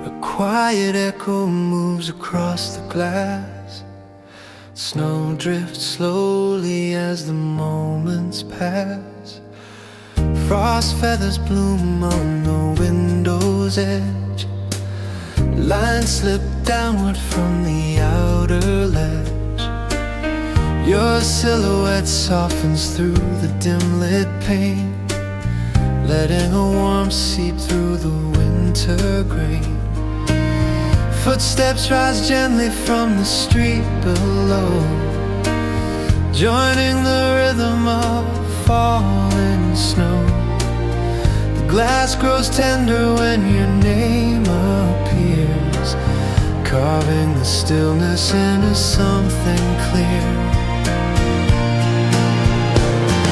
a quiet echo moves across the glass. Snow drifts slowly as the moments pass. Frost feathers bloom on the window's edge. Lines slip downward from the outer ledge. Your silhouette softens through the dim lit pane, letting a warmth seep through the winter grain. Footsteps rise gently from the street below, joining the rhythm of falling snow. The glass grows tender when your name appears, carving the stillness into something clear.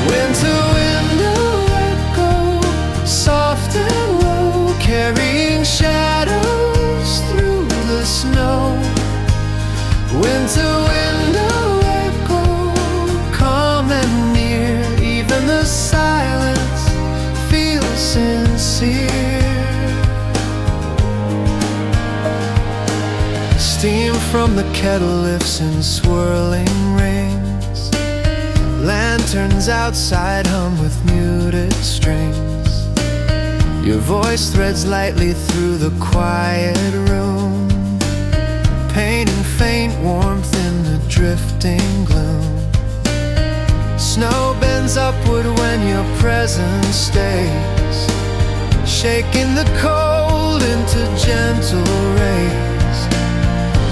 Winter window echo, soft and low, carrying shadows through the snow. Winter window echo, calm and near, even the silence feels sincere. Steam from the kettle lifts in swirling rings. Lanterns outside hum with muted strings. Your voice threads lightly through the quiet room, painting faint warmth in the drifting gloom. Snow bends upward when your presence stays, shaking the cold into gentle rays.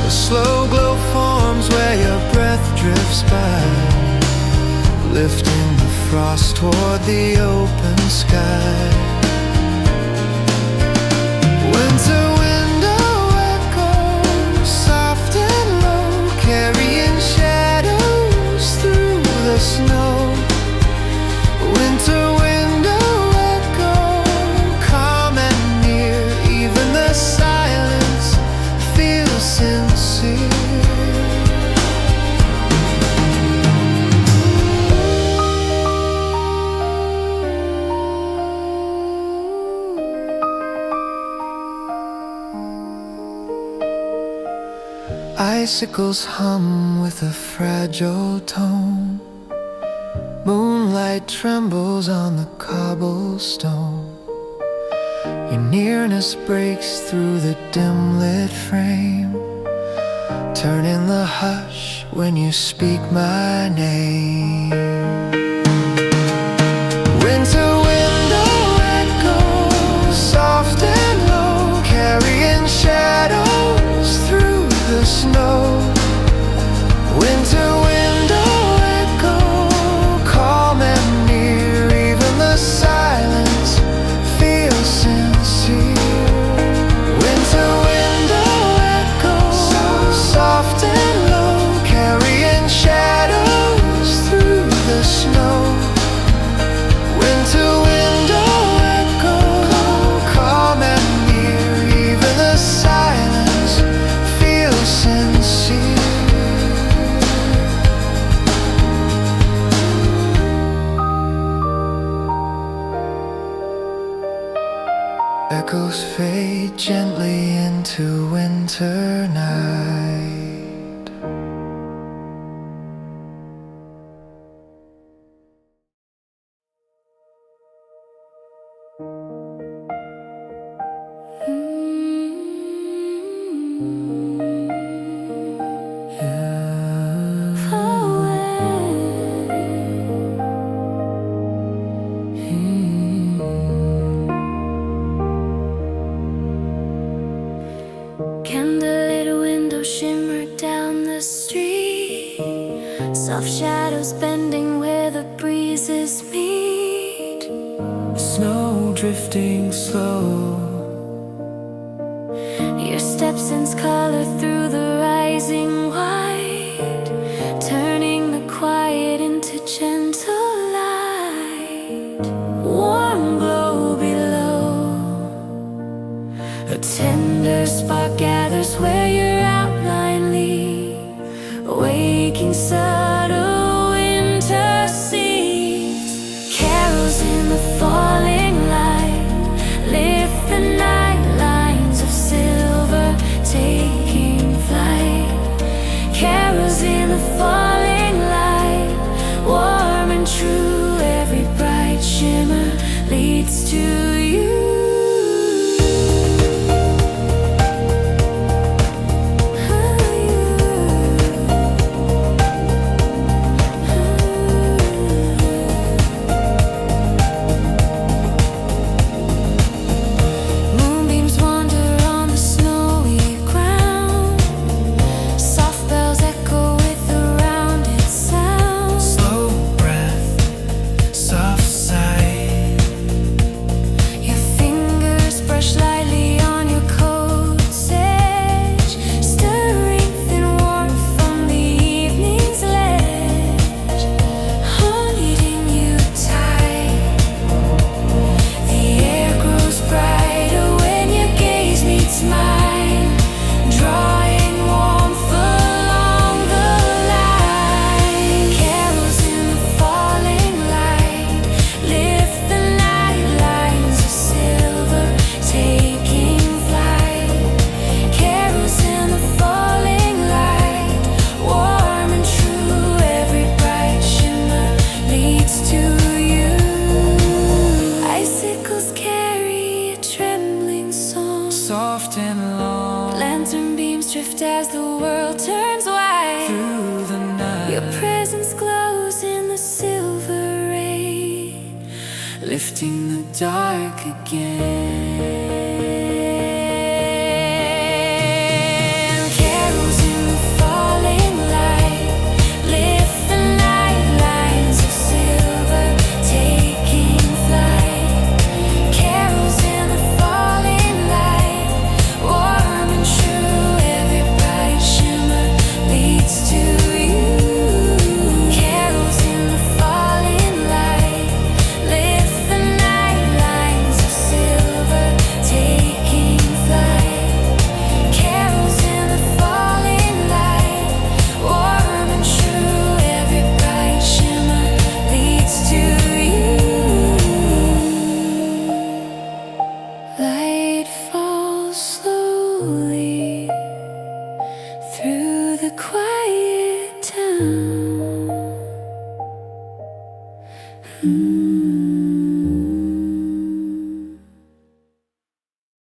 A slow glow forms where your breath drifts by, lifting the frost toward the open sky. Winter window echo, soft and low, carrying shadows through the snow. Winter window echo, calm and near, even the silence feels sincere. Icicles hum with a fragile tone. Moonlight trembles on the cobblestone. Your nearness breaks through the dim lit frame, turning the hush when you speak my name. Winter window echo, soft and low, carrying shadows through the snow. Winter window echo, calm and near, even the silence feels sincere. Winter window echo, soft and low, carrying shadows through fade gently into winter night. Candlelit window shimmer down the street, soft shadows bending where the breezes meet. Snow drifting slow, Your steps sense color through the rising white, turning the quiet into gentle light. Warm glow below, a tender spark gathers where your outline leads, waking subtle winter seeds. Carols in the falling light lift the night lines of silver taking flight. Carols in the falling light, warm and true, every bright shimmer leads to you. Moonbeams wander on the snowy ground, soft bells echo with a rounded sound. slow breath, soft sigh. Your fingers brush lightly on your coat's edge, stirring thin warmth from the evening's ledge, holding you tight. The air grows brighter when your gaze meets mine, drawing warmth along the line. Carols in the falling light lift the night lines of silver taking flight. Carols in the falling light, warm and true, every bright shimmer leads to you. Icicles carry a trembling song, Soft and long lantern beams drift as the world turns white. through the night, Your presence glows in the silver rain, lifting the dark again. Carols in the falling light lift the night lines of silver taking flight. Carols in the falling light, warm and true, every bright shimmer leads to you. Carols in the falling light lift the night lines of silver taking flight. Carols in the falling light, warm and true, every bright shimmer leads to you. Light falls slowly through the quiet town.